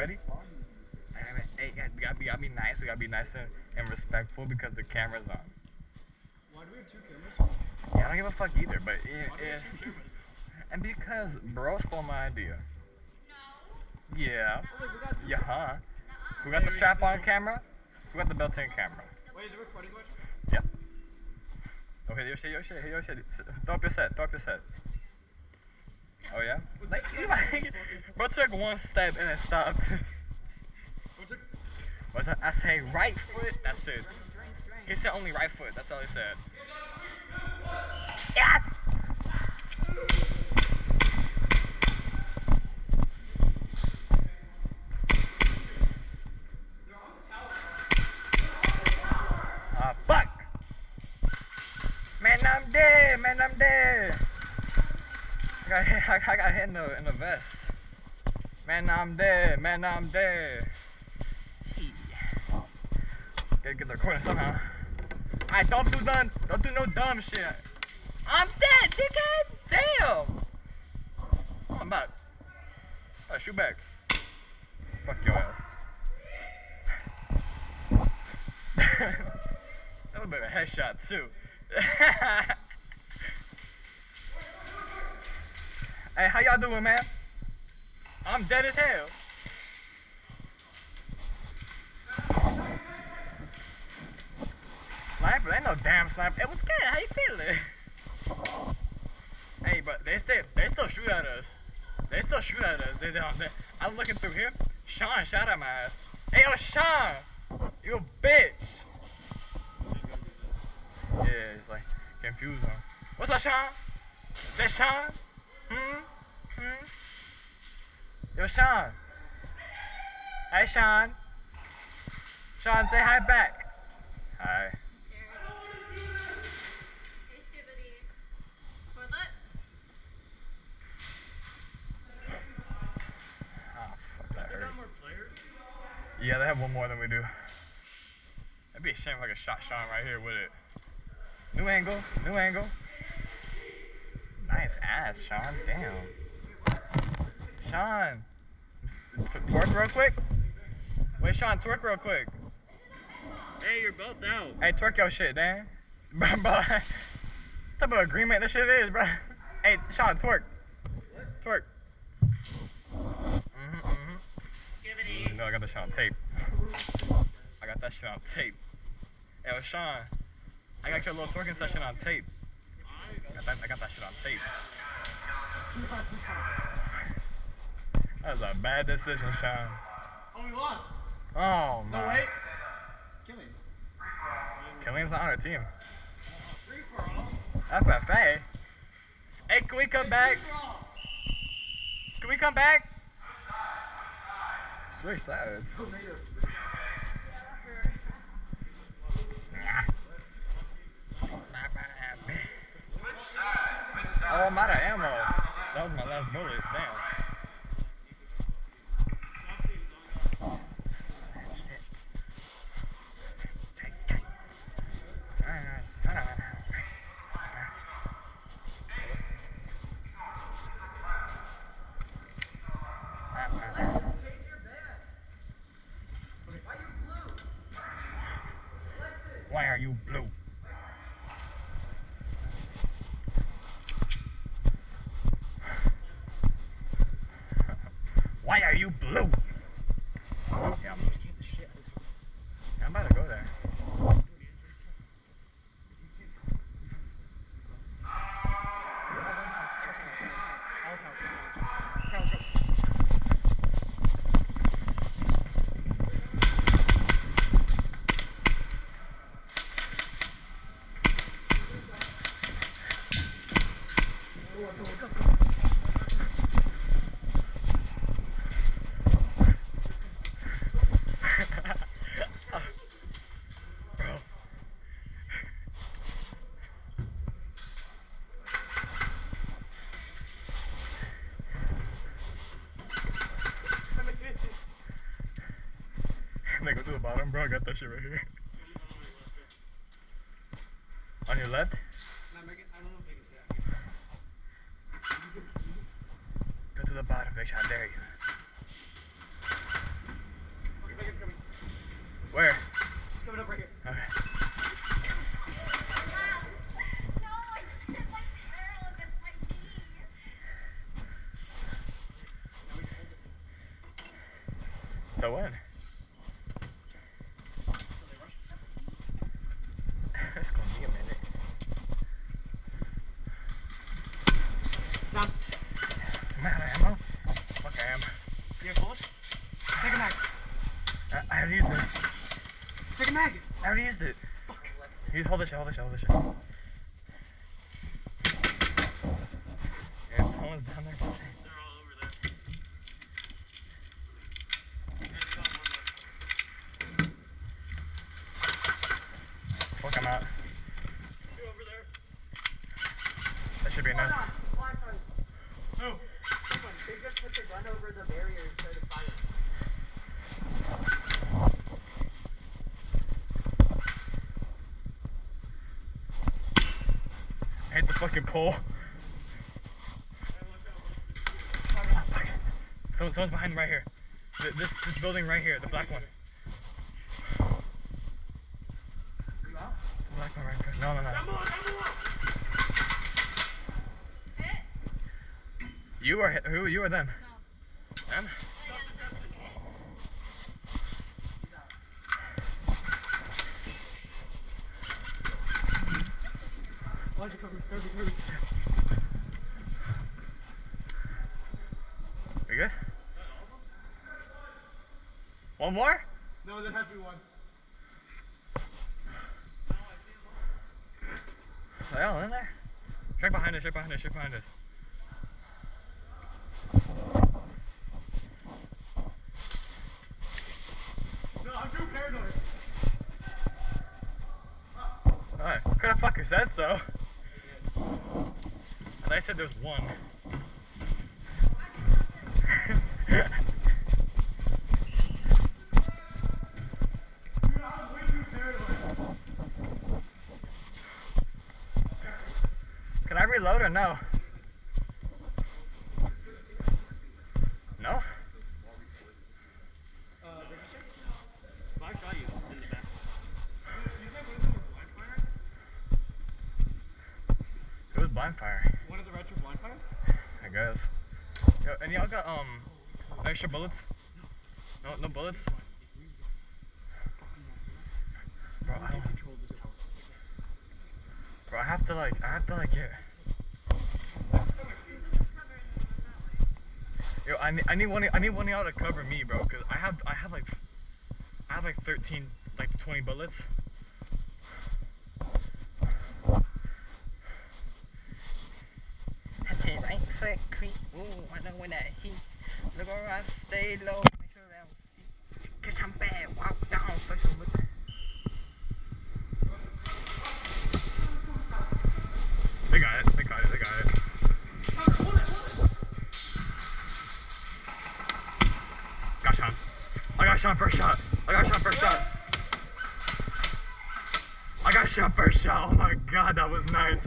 ready? Hey, we gotta be nice. We gotta be nice and respectful because the camera's on. Why do we have 2 cameras? Yeah, I don't give a fuck either, but Why do we have 2 cameras? and because bro stole my idea. No. Yeah. Oh, wait, we got 2 Yeah, huh? Who got the strap on camera? Who got the built-in camera? Wait, is it recording much? Yeah. Okay, your shit. Throw up your set. Oh yeah? Like, bro took one step and it stopped. What's that? I say right foot, that's it. He said only right foot, that's all he said. Yeah! Ah, fuck! Man, I'm dead! I got hit in the vest. Man, I'm dead. Gotta get the corner somehow. Alright, don't do no dumb shit. I'm dead, dickhead! Damn! Oh, I'm back. Oh, shoot back. Fuck your ass. That was a bit of a headshot, too. Hey, how y'all doing, man? I'm dead as hell. Sniper? Ain't no damn sniper. Hey, what's good? How you feeling? Hey, but they still shoot at us. I'm looking through here. Sean shot at my ass. Hey, yo, Sean! You a bitch! Yeah, it's like confused him. What's up, Sean? Is that Sean? Yo, Sean. Hi, Sean. Sean, say hi back. Hi. I'm scared. Hey, Skibbity. Toilet? Oh, fuck, that They hurt. got more players? Yeah, they have one more than we do. That'd be a shame if I could shot Sean right here with it. New angle. Nice ass, Sean. Damn. Sean. Twerk real quick. Wait, Sean, twerk real quick. Hey, you're both out. Hey, twerk your shit, Dan. Bro, what type of agreement this shit is, bro? Hey, Sean, twerk. Twerk. Skibbity. You know I got that shit on tape. Hey, Sean. I got your little twerking session on tape. I got that shit on tape. That was a bad decision, Sean. Oh, we lost. Oh, No, my. wait. Killing. Killing's not on our team. Free for all. FFA? Hey, can we come back? Can we come back? Switch sides. Oh, I'm out of ammo. That was my last bullet. Damn. Why are you blue? Why are you blue? Yeah, I'm about to go there. They go to the bottom, bro. I got that shit right here. On your left? I don't know if they can see that. Go to the bottom, bitch. I dare you. to win. It's gonna be a minute. Down. I'm out of ammo. Fuck I am. You have bullets? Take a mag. I already used it. Take a mag. I already used it. Fuck. You hold this shit, hold this shit, hold this shit. Yeah, someone's down there. They're all over there. Fuck, I'm out. Two over there. That should be enough. No. They just put the gun over the barrier and started firing. I hit the fucking pole. Someone's behind me right here. This building right here, the black one. You out? The black one right there. No. Hit? You or who? You or them? No. Them? Yeah, that's hit. Why'd you cover? Kirby. We good? One more? No, there has to be one. Are they all in there? Check behind us. No, I'm too paranoid. Alright, could have fucking said so. And I said there's one. Dude, I'm way too paranoid. Can I reload or no? No? Ricochet? I shot you in the back. You said one of them were blind fire? It was blind fire, One of the reds were blind fire? I guess. Yo, and y'all got extra bullets? No bullets? Bro, I don't. Control this tower. Bro, I have to like get. Yo, I need one of y'all to cover me, bro, cause I have like 13, like 20 bullets. I say right foot creep, ooh, I know when that heat. Look around, stay low, make sure I don't see. Cause I'm bad, walk down, fuck some with that. They got it. Got shot. I got shot first shot. I got shot first shot. Oh my god, that was nice.